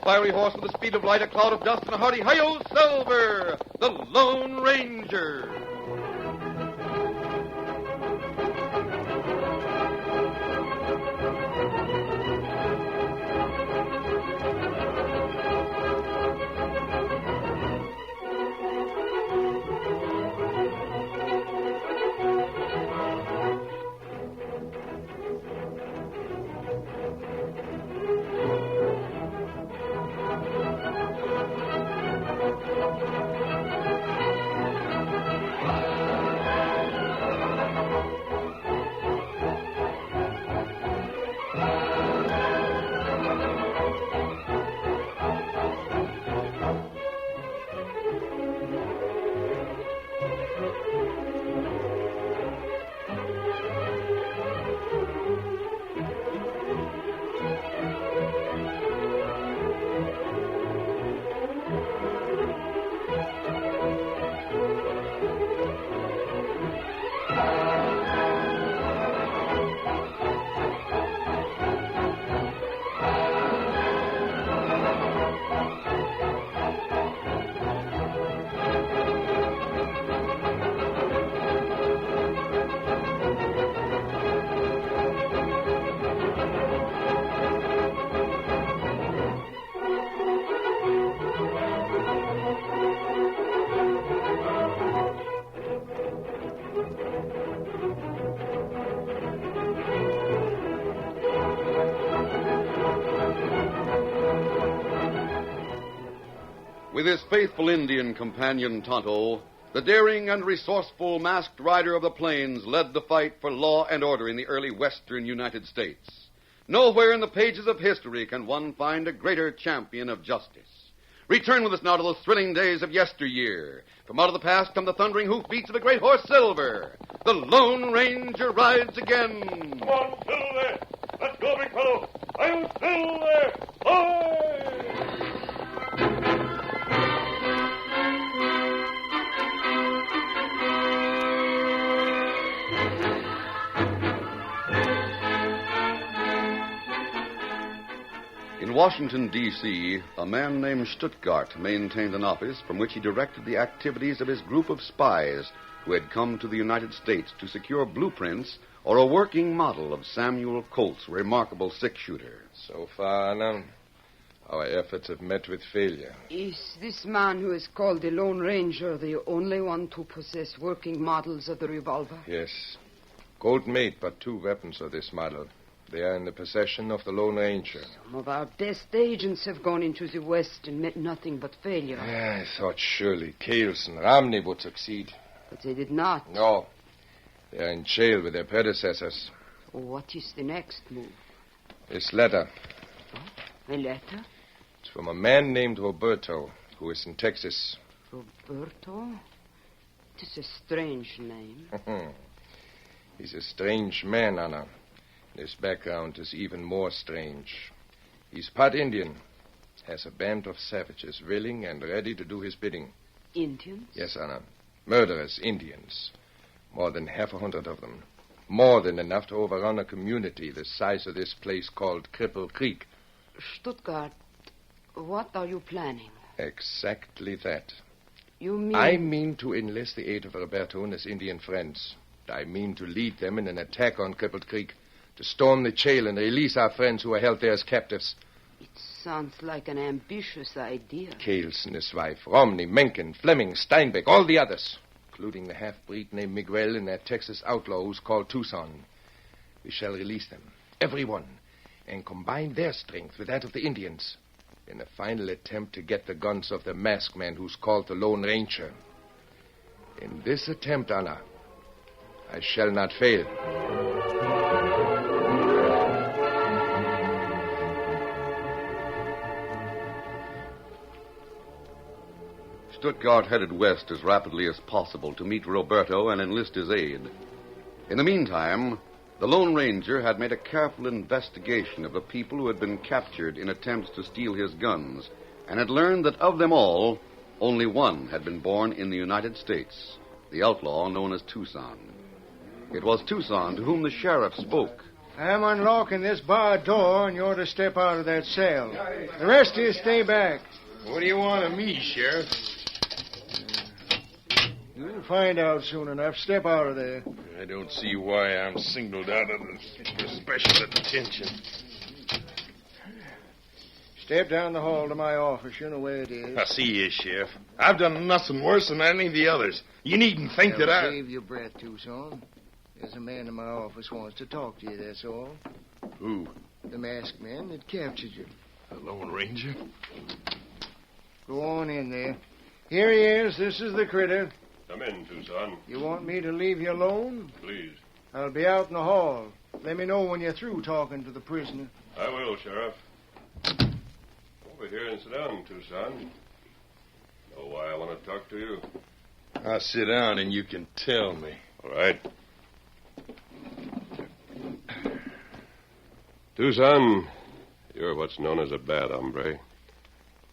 fiery horse with the speed of light, a cloud of dust, and a hearty hi-yo, Silver, the Lone Ranger. With his faithful Indian companion Tonto, the daring and resourceful masked rider of the plains led the fight for law and order in the early western United States. Nowhere in the pages of history can one find a greater champion of justice. Return with us now to those thrilling days of yesteryear. From out of the past come the thundering hoofbeats of the great horse Silver. The Lone Ranger rides again. Come on, Silver! Let's go, big fellow! I'm Silver! Aye! In Washington, D.C., a man named Stuttgart maintained an office from which he directed the activities of his group of spies who had come to the United States to secure blueprints or a working model of Samuel Colt's remarkable six-shooter. So far, Anna, our efforts have met with failure. Is this man who is called the Lone Ranger the only one to possess working models of the revolver? Yes. Colt made but 2 weapons of this model. They are in the possession of the Lone Ranger. Some of our best agents have gone into the West and met nothing but failure. I thought surely Kales and Romney would succeed. But they did not. No. They are in jail with their predecessors. So what is the next move? This letter. A letter? It's from a man named Roberto, who is in Texas. Roberto? It is a strange name. He's a strange man, Anna. His background is even more strange. He's part Indian, has a band of savages willing and ready to do his bidding. Indians? Yes, Anna. Murderous Indians. More than 100 of them. More than enough to overrun a community the size of this place called Cripple Creek. Stuttgart, what are you planning? Exactly that. You mean... I mean to enlist the aid of Roberto and his Indian friends. I mean to lead them in an attack on Crippled Creek, to storm the jail and release our friends who are held there as captives. It sounds like an ambitious idea. Kales and his wife, Romney, Mencken, Fleming, Steinbeck, all the others, including the half-breed named Miguel and that Texas outlaw who's called Tucson. We shall release them, everyone, and combine their strength with that of the Indians in a final attempt to get the guns of the masked man who's called the Lone Ranger. In this attempt, Anna, I shall not fail. Stuttgart headed west as rapidly as possible to meet Roberto and enlist his aid. In the meantime, the Lone Ranger had made a careful investigation of the people who had been captured in attempts to steal his guns, and had learned that of them all, only one had been born in the United States, the outlaw known as Tucson. It was Tucson to whom the sheriff spoke I'm unlocking this barred door, and you're to step out of that cell. The rest of you stay back. What do you want of me, Sheriff? You'll find out soon enough. Step out of there. I don't see why I'm singled out of this for special attention. Step down the hall to my office. You know where it is. I see you, Sheriff. I've done nothing worse than any of the others. You needn't think that I... Save your breath, Tucson. There's a man in my office wants to talk to you, that's all. Who? The masked man that captured you. The Lone Ranger? Go on in there. Here he is. This is the critter. Come in, Tucson. You want me to leave you alone? Please. I'll be out in the hall. Let me know when you're through talking to the prisoner. I will, Sheriff. Over here and sit down, Tucson. Know why I want to talk to you? I'll sit down and you can tell me. All right. Tucson, you're what's known as a bad hombre.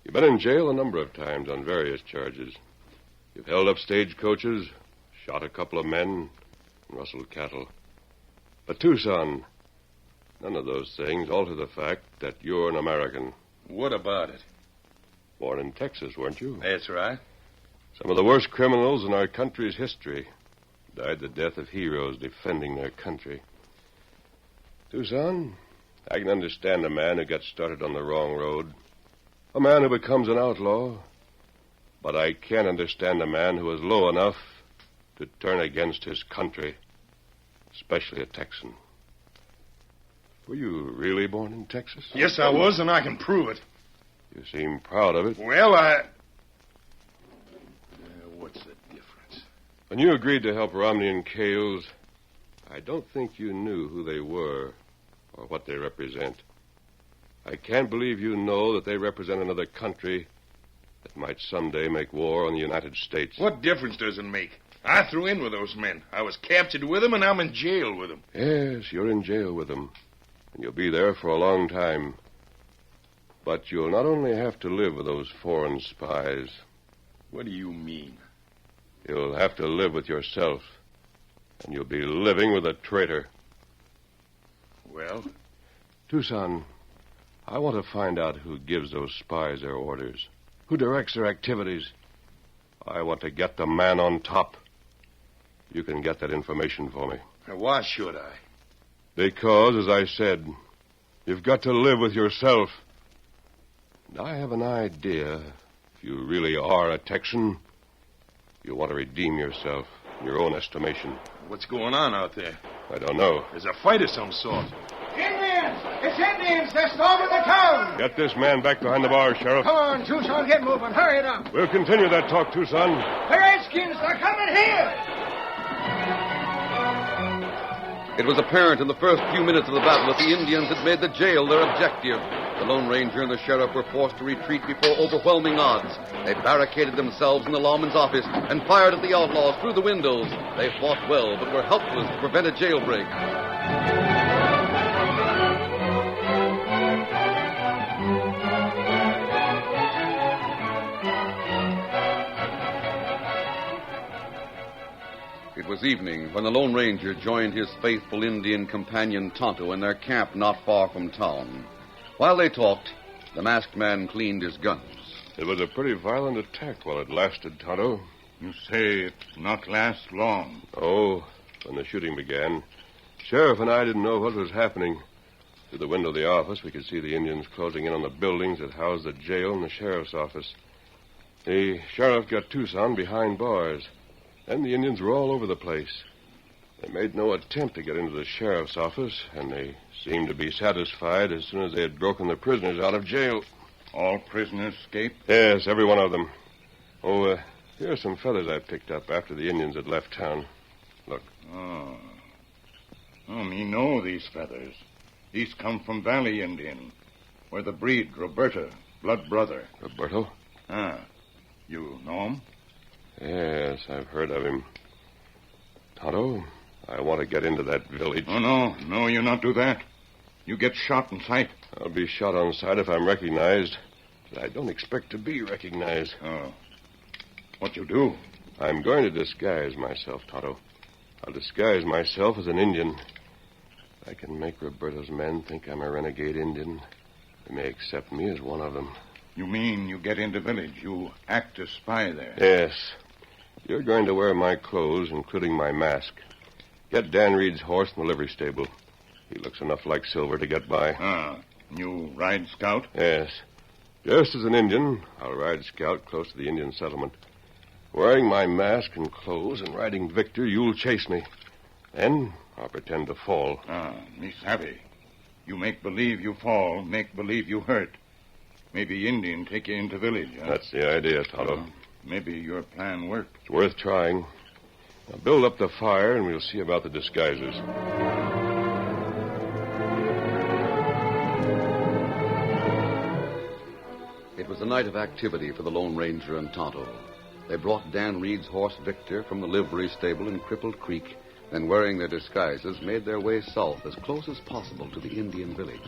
You've been in jail a number of times on various charges. You've held up stagecoaches, shot a couple of men, and rustled cattle. But, Tucson, none of those things alter the fact that you're an American. What about it? Born in Texas, weren't you? That's right. Some of the worst criminals in our country's history died the death of heroes defending their country. Tucson, I can understand a man who gets started on the wrong road, a man who becomes an outlaw, but I can't understand a man who is low enough to turn against his country, especially a Texan. Were you really born in Texas? Yes, I was, and I can prove it. You seem proud of it. Well, what's the difference? When you agreed to help Romney and Cales, I don't think you knew who they were or what they represent. I can't believe you know that they represent another country that might someday make war on the United States. What difference does it make? I threw in with those men. I was captured with them, and I'm in jail with them. Yes, you're in jail with them, and you'll be there for a long time. But you'll not only have to live with those foreign spies. What do you mean? You'll have to live with yourself, and you'll be living with a traitor. Well? Tucson, I want to find out who gives those spies their orders, who directs their activities. I want to get the man on top. You can get that information for me. Why should I? Because, as I said, you've got to live with yourself. And I have an idea. If you really are a Texan, you want to redeem yourself in your own estimation. What's going on out there? I don't know. There's a fight of some sort. Indians! It's Indians! They're storming the town! Get this man back behind the bar, Sheriff. Come on, Tucson, get moving. Hurry it up. We'll continue that talk, Tucson. The Redskins, they're coming here! It was apparent in the first few minutes of the battle that the Indians had made the jail their objective. The Lone Ranger and the sheriff were forced to retreat before overwhelming odds. They barricaded themselves in the lawman's office and fired at the outlaws through the windows. They fought well, but were helpless to prevent a jailbreak. It was evening when the Lone Ranger joined his faithful Indian companion Tonto in their camp not far from town. While they talked, the masked man cleaned his guns. It was a pretty violent attack while it lasted, Tonto. You say it not last long. Oh, when the shooting began, Sheriff and I didn't know what was happening. Through the window of the office, we could see the Indians closing in on the buildings that housed the jail and the sheriff's office. The sheriff got Tucson behind bars. Then the Indians were all over the place. They made no attempt to get into the sheriff's office, and they seemed to be satisfied as soon as they had broken the prisoners out of jail. All prisoners escaped? Yes, every one of them. Oh, here are some feathers I picked up after the Indians had left town. Look. Oh, me know these feathers. These come from Valley Indian, where the breed, Roberta, blood brother. Roberto? You know him? Yes, I've heard of him. Tonto, I want to get into that village. Oh, no, you not do that. You get shot in sight. I'll be shot on sight if I'm recognized, but I don't expect to be recognized. Oh. What you do? I'm going to disguise myself, Tonto. I'll disguise myself as an Indian. I can make Roberto's men think I'm a renegade Indian. They may accept me as one of them. You mean you get into village? You act as spy there? Yes. You're going to wear my clothes, including my mask. Get Dan Reed's horse in the livery stable. He looks enough like Silver to get by. You ride scout? Yes. Just as an Indian, I'll ride scout close to the Indian settlement. Wearing my mask and clothes and riding Victor, you'll chase me. Then I'll pretend to fall. Me savvy. You make believe you fall, make believe you hurt. Maybe Indian take you into village, huh? That's the idea, Tonto. Maybe your plan worked. It's worth trying. Now build up the fire, and we'll see about the disguises. It was a night of activity for the Lone Ranger and Tonto. They brought Dan Reed's horse Victor from the livery stable in Crippled Creek, then, wearing their disguises, made their way south as close as possible to the Indian village.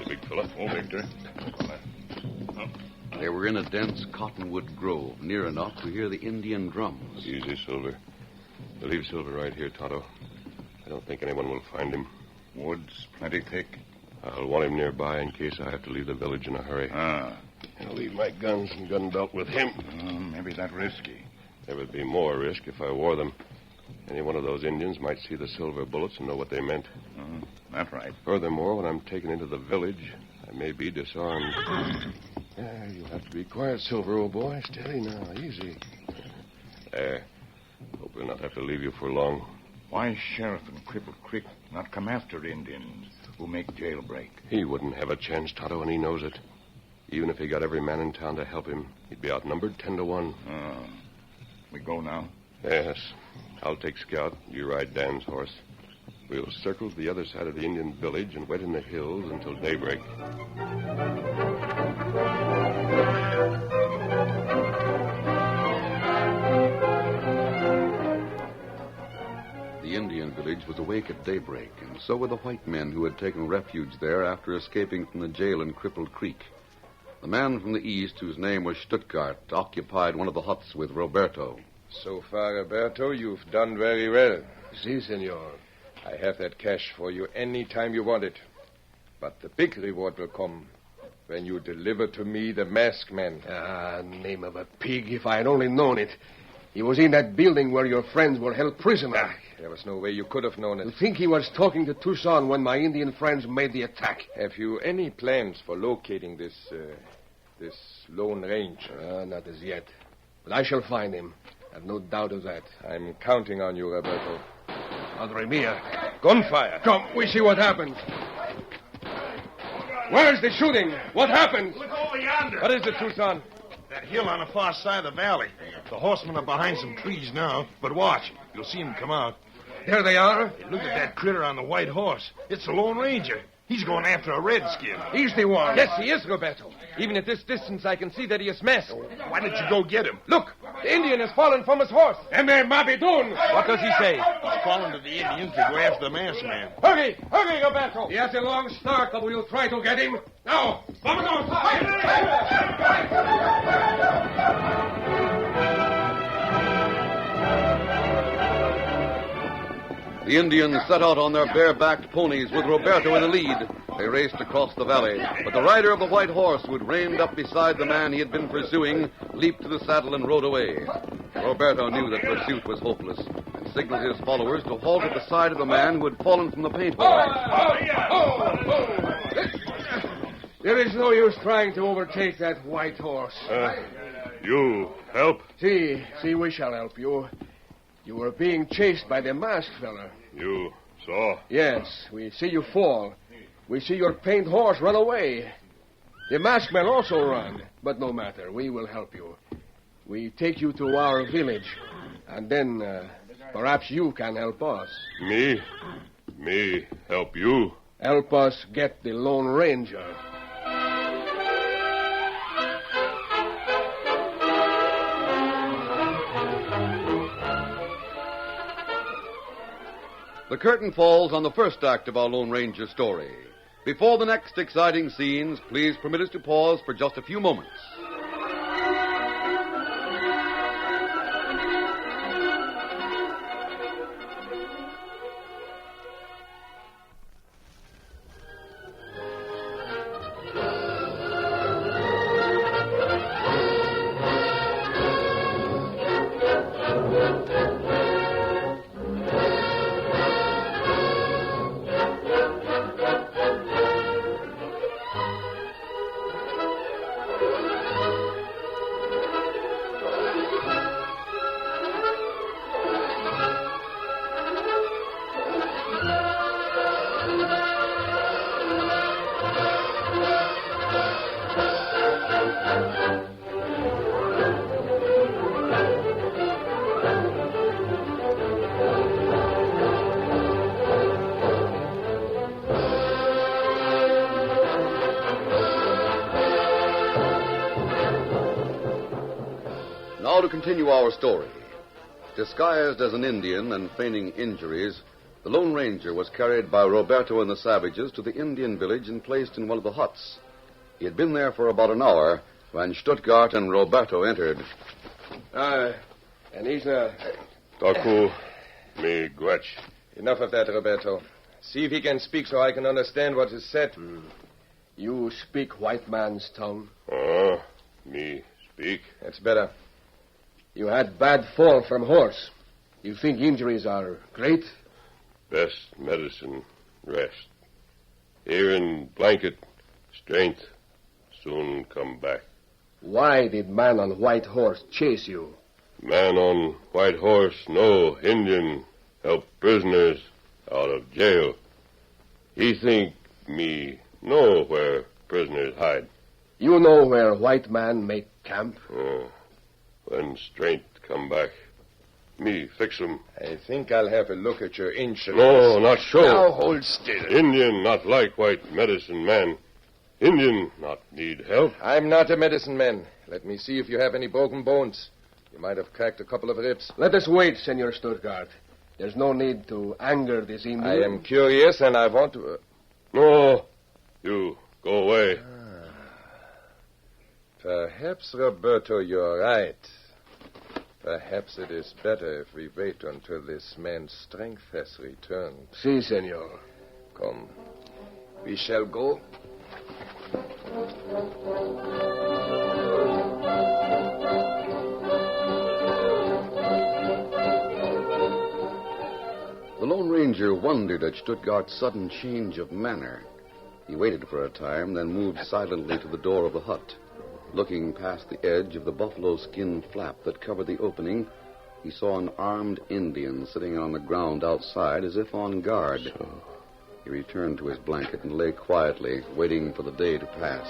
Big fella. Victor. They were in a dense cottonwood grove, near enough to hear the Indian drums. Easy, Silver. We'll leave Silver right here, Tonto. I don't think anyone will find him. Woods plenty thick. I'll want him nearby in case I have to leave the village in a hurry. I'll leave my guns and gun belt with him. Maybe that risky. There would be more risk if I wore them. Any one of those Indians might see the silver bullets and know what they meant. That's right. Furthermore, when I'm taken into the village, I may be disarmed. You'll have to be quiet, Silver, old boy. Steady now. Easy. There. Hope we'll not have to leave you for long. Why Sheriff in Crippled Creek not come after Indians who make jailbreak? He wouldn't have a chance, Tonto, and he knows it. Even if he got every man in town to help him, he'd be outnumbered 10-1. We go now? Yes. I'll take Scout. You ride Dan's horse. We'll circle to the other side of the Indian village and wait in the hills until daybreak. The Indian village was awake at daybreak, and so were the white men who had taken refuge there after escaping from the jail in Crippled Creek. The man from the east, whose name was Stuttgart, occupied one of the huts with Roberto. So far, Roberto, you've done very well. Si, senor. I have that cash for you any time you want it. But the big reward will come when you deliver to me the masked man. Name of a pig, if I had only known it. He was in that building where your friends were held prisoner. There was no way you could have known it. You think he was talking to Tucson when my Indian friends made the attack? Have you any plans for locating this Lone Ranger? Not as yet. But I shall find him. I've no doubt of that. I'm counting on you, Roberto. Padre Mia. Gunfire. Come, we see what happens. Where's the shooting? What happened? Look over yonder. What is it, Tucson? That hill on the far side of the valley. The horsemen are behind some trees now, but watch. You'll see them come out. There they are. Hey, look at that critter on the white horse. It's the Lone Ranger. He's going after a redskin. He's the one. Yes, he is, Roberto. Even at this distance, I can see that he is masked. Why don't you go get him? Look, the Indian has fallen from his horse. And they're Mabidun. What does he say? He's calling to the Indians to go after the masked man. Hurry, hurry, Roberto. He has a long start, but we'll try to get him. Now, vamos! The Indians set out on their bare-backed ponies with Roberto in the lead. They raced across the valley, but the rider of the white horse, who had reined up beside the man he had been pursuing, leaped to the saddle and rode away. Roberto knew that pursuit was hopeless and signaled his followers to halt at the side of the man who had fallen from the paint horse. There is no use trying to overtake that white horse. You help? See, we shall help you. You were being chased by the masked fella. You saw? Yes, we see you fall. We see your paint horse run away. The masked man also run, but no matter. We will help you. We take you to our village, and then perhaps you can help us. Me? Me help you? Help us get the Lone Ranger. The curtain falls on the first act of our Lone Ranger story. Before the next exciting scenes, please permit us to pause for just a few moments. Now to continue our story. Disguised as an Indian and feigning injuries, the Lone Ranger was carried by Roberto and the savages to the Indian village and placed in one of the huts. He had been there for about an hour when Stuttgart and Roberto entered. And he's not... Taku, me Gwetch. Enough of that, Roberto. See if he can speak so I can understand what is said. You speak white man's tongue. Me speak. That's better. You had bad fall from horse. You think injuries are great? Best medicine, rest. Here in blanket, strength. Soon come back. Why did man on white horse chase you? Man on white horse, no Indian, help prisoners out of jail. He think me know where prisoners hide. You know where white man make camp? When strength come back, me fix 'em. I think I'll have a look at your insurance. No, not so. Now hold still. Indian not like white medicine man. Indian not need help. I'm not a medicine man. Let me see if you have any broken bones. You might have cracked a couple of ribs. Let us wait, Senor Stuttgart. There's no need to anger this Indian. I am curious, and I want to... No, you go away. Perhaps, Roberto, you're right. Perhaps it is better if we wait until this man's strength has returned. Si, senor. Come. We shall go. The Lone Ranger wondered at Stuttgart's sudden change of manner. He waited for a time, then moved silently to the door of the hut. Looking past the edge of the buffalo skin flap that covered the opening, he saw an armed Indian sitting on the ground outside as if on guard. He returned to his blanket and lay quietly, waiting for the day to pass.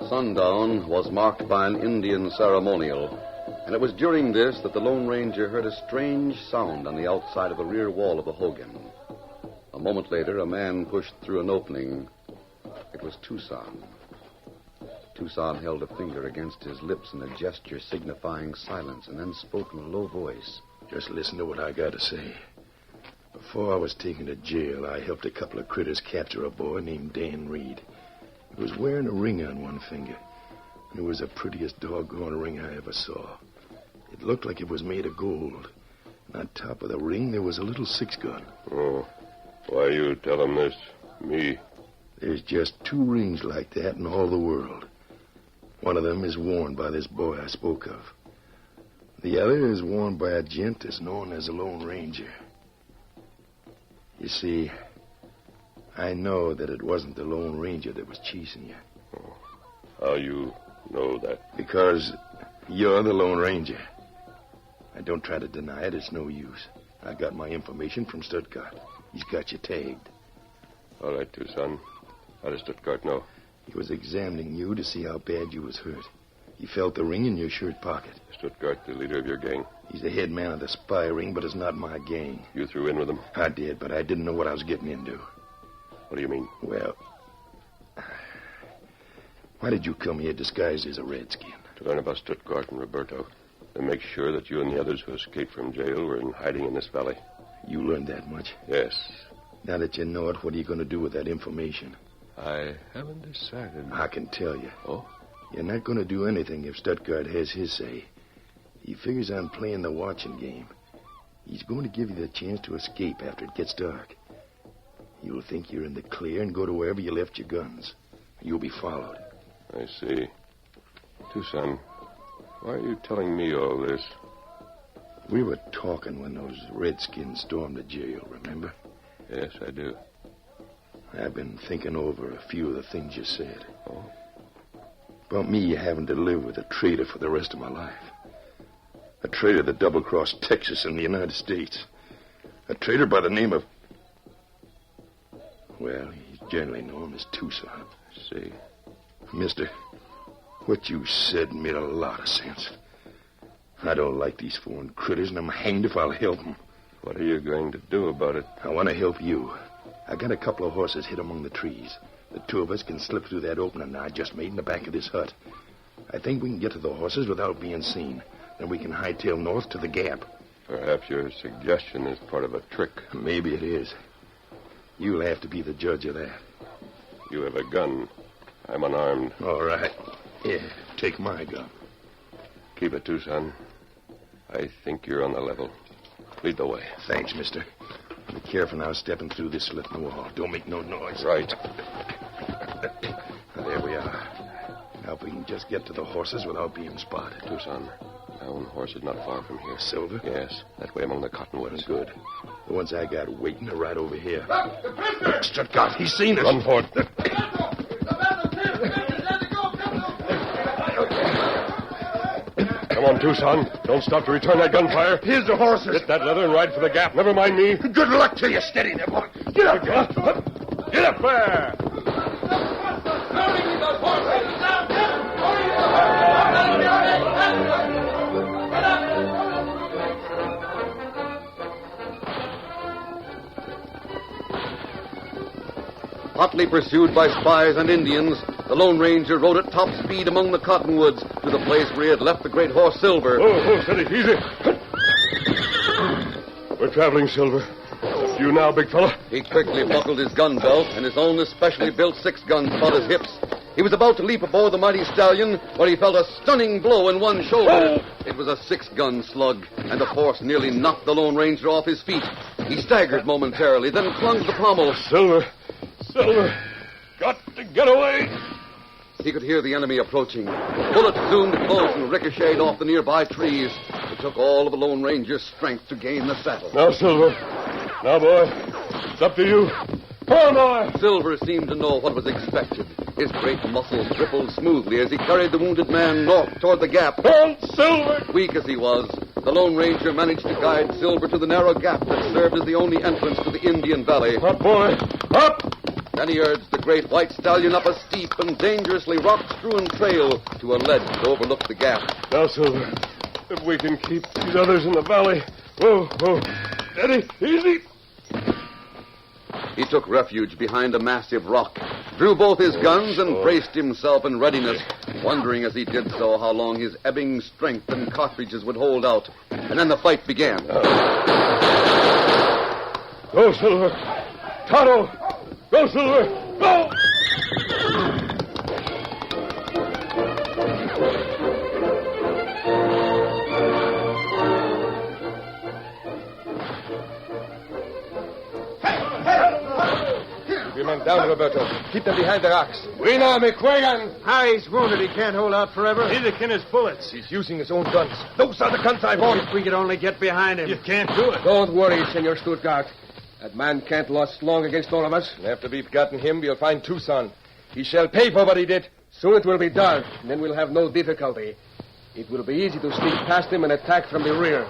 Sundown was marked by an Indian ceremonial, and it was during this that the Lone Ranger heard a strange sound on the outside of the rear wall of the hogan. A moment later, a man pushed through an opening. It was Tucson. Tucson held a finger against his lips in a gesture signifying silence, and then spoke in a low voice. Just listen to what I got to say. Before I was taken to jail, I helped a couple of critters capture a boy named Dan Reed. He was wearing a ring on one finger, and it was the prettiest doggone ring I ever saw. It looked like it was made of gold. And on top of the ring, there was a little 6-gun. Oh, why you tell him this? Me? There's just 2 rings like that in all the world. One of them is worn by this boy I spoke of. The other is worn by a gent that's known as the Lone Ranger. You see, I know that it wasn't the Lone Ranger that was chasing you. Oh, how you know that? Because you're the Lone Ranger. I don't try to deny it. It's no use. I got my information from Stuttgart. He's got you tagged. All right, Tucson. How does Stuttgart know? He was examining you to see how bad you was hurt. He felt the ring in your shirt pocket. Stuttgart, the leader of your gang. He's the head man of the spy ring, but it's not my gang. You threw in with him? I did, but I didn't know what I was getting into. What do you mean? Well, why did you come here disguised as a redskin? To learn about Stuttgart and Roberto. And make sure that you and the others who escaped from jail were in hiding in this valley. You learned that much? Yes. Now that you know it, what are you going to do with that information? I haven't decided. I can tell you. Oh? You're not going to do anything if Stuttgart has his say. He figures on playing the watching game. He's going to give you the chance to escape after it gets dark. You'll think you're in the clear and go to wherever you left your guns. You'll be followed. I see. Tucson, why are you telling me all this? We were talking when those redskins stormed the jail, remember? Yes, I do. I've been thinking over a few of the things you said. Oh? About me having to live with a traitor for the rest of my life. A trader that double-crossed Texas and the United States. A trader by the name of... Well, he's generally known as Tucson. See? Mister, what you said made a lot of sense. I don't like these foreign critters, and I'm hanged if I'll help them. What are you going to do about it? I want to help you. I got a couple of horses hid among the trees. The two of us can slip through that opening I just made in the back of this hut. I think we can get to the horses without being seen. Then we can hightail north to the gap. Perhaps your suggestion is part of a trick. Maybe it is. You'll have to be the judge of that. You have a gun. I'm unarmed. All right. Here, take my gun. Keep it, Tucson. I think you're on the level. Lead the way. Thanks, mister. Be careful now stepping through this slit in the wall. Don't make no noise. Right. There we are. Now if we can just get to the horses without being spotted. Tucson, my own horse is not far from here. Silver? Yes, that way among the cottonwoods. Good. The ones I got waiting are right over here. Look, Stuttgart, he's seen us. Run for it. Come on, Tucson. Don't stop to return that gunfire. Here's the horses. Get that leather and ride for the gap. Never mind me. Good luck to you. Steady there, boy. Get up. Get up there. Hotly pursued by spies and Indians, the Lone Ranger rode at top speed among the cottonwoods to the place where he had left the great horse Silver. Oh, steady. Easy. We're traveling, Silver. You now, big fella. He quickly buckled his gun belt and his own especially built 6-gun about his hips. He was about to leap aboard the mighty stallion when he felt a stunning blow in one shoulder. It was a 6-gun slug, and the force nearly knocked the Lone Ranger off his feet. He staggered momentarily, then clung to the pommel. Silver. Got to get away. He could hear the enemy approaching. Bullets zoomed close and ricocheted off the nearby trees. It took all of the Lone Ranger's strength to gain the saddle. Now, Silver. Now, boy. It's up to you. Come on, boy. Silver seemed to know what was expected. His great muscles rippled smoothly as he carried the wounded man north toward the gap. Hold, Silver. Weak as he was, the Lone Ranger managed to guide Silver to the narrow gap that served as the only entrance to the Indian Valley. Up, boy. Up. Then he urged the great white stallion up a steep and dangerously rock-strewn trail to a ledge that overlooked the gap. Now, Silver, if we can keep these others in the valley. Whoa. Steady. Easy. He took refuge behind a massive rock, drew both his guns, and braced himself in readiness, wondering as he did so how long his ebbing strength and cartridges would hold out. And then the fight began. Go, Silver. Tonto. Go, Silver! Go! Keep your men down, Roberto. Keep them behind the rocks. We know McQuagan. He's wounded. He can't hold out forever. Neither can his bullets. He's using his own guns. Those are the guns I want. If we could only get behind him. You can't do it. Don't worry, Senor Stuttgart. That man can't last long against all of us. And after we've gotten him, we'll find Tucson. He shall pay for what he did. Soon it will be dark, and then we'll have no difficulty. It will be easy to sneak past him and attack from the rear.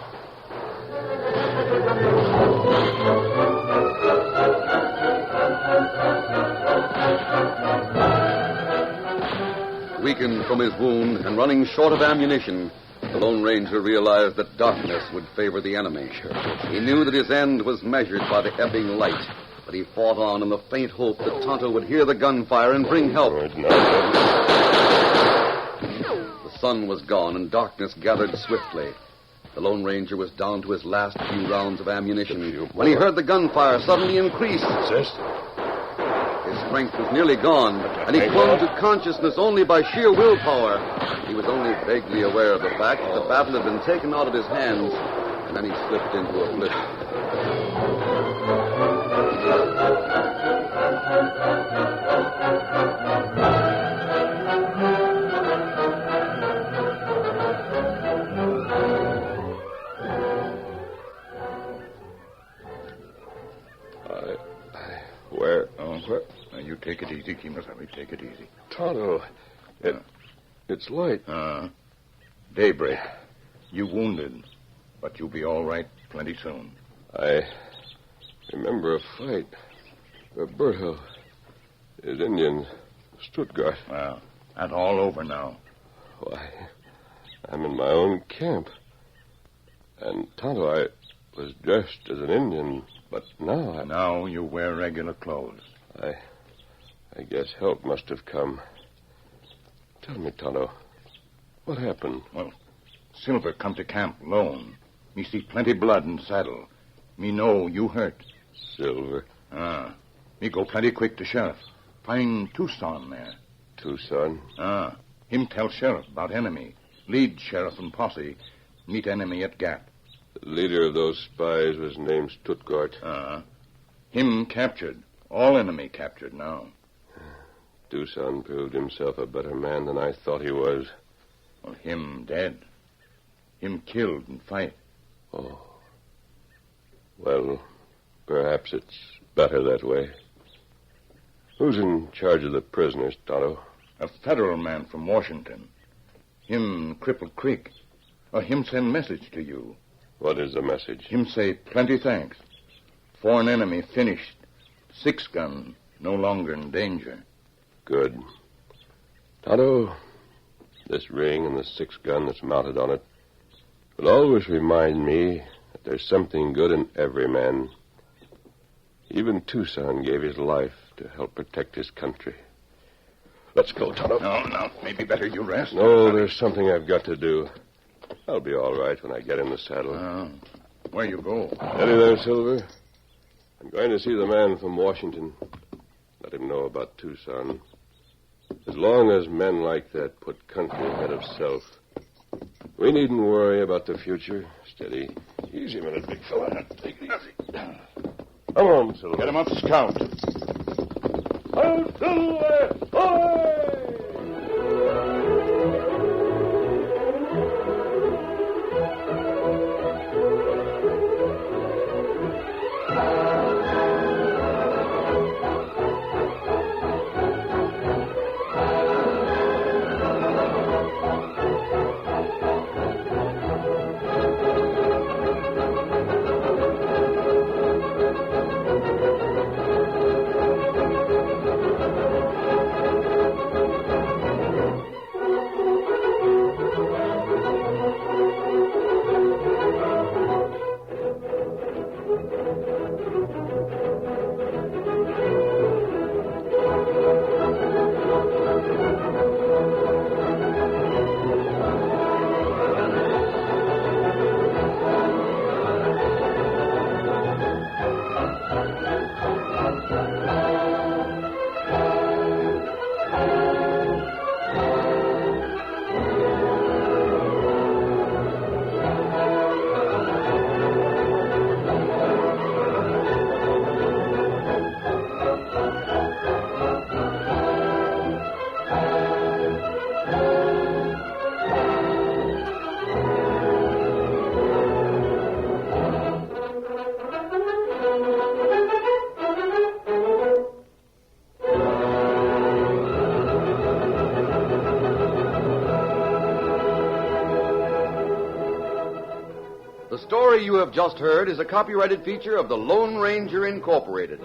Weakened from his wound and running short of ammunition, the Lone Ranger realized that darkness would favor the enemy. He knew that his end was measured by the ebbing light, but he fought on in the faint hope that Tonto would hear the gunfire and bring help. The sun was gone and darkness gathered swiftly. The Lone Ranger was down to his last few rounds of ammunition when he heard the gunfire suddenly increase. His strength was nearly gone, and he clung to consciousness only by sheer willpower. He was only vaguely aware of the fact that the battle had been taken out of his hands, and then he slipped into a bliss. Where? Now, you take it easy, Kimasabi. Take it easy. Tonto, it's light. Daybreak. You wounded, but you'll be all right plenty soon. I remember a fight. Roberto, his Indian, Stuttgart. Well, that's all over now. Why, I'm in my own camp. And, Tonto, I was dressed as an Indian, but now Now you wear regular clothes. I guess help must have come. Tell me, Tonto, what happened? Well, Silver come to camp alone. Me see plenty blood in saddle. Me know you hurt. Silver. Me go plenty quick to sheriff. Find Tucson there. Tucson? Him tell sheriff about enemy. Lead sheriff and posse. Meet enemy at Gap. The leader of those spies was named Stuttgart. Him captured. All enemy captured now. Tucson proved himself a better man than I thought he was. Well, him dead. Him killed in fight. Oh. Well, perhaps it's better that way. Who's in charge of the prisoners, Tonto? A federal man from Washington. Him Crippled Creek. Him send message to you. What is the message? Him say plenty thanks. Foreign enemy finished. 6-gun no longer in danger. Good. Tonto, this ring and the 6-gun that's mounted on it will always remind me that there's something good in every man. Even Tucson gave his life to help protect his country. Let's go, Tonto. No. Maybe better you rest. No, there's something I've got to do. I'll be all right when I get in the saddle. Where you go? Steady there, Silver. I'm going to see the man from Washington. Let him know about Tucson. As long as men like that put country ahead of self, we needn't worry about the future. Steady. Easy a minute, big fella. Take it easy. Come on, Silver. Get him up, Scout. Oh, Silver! Ahoy! The story you have just heard is a copyrighted feature of the Lone Ranger Incorporated.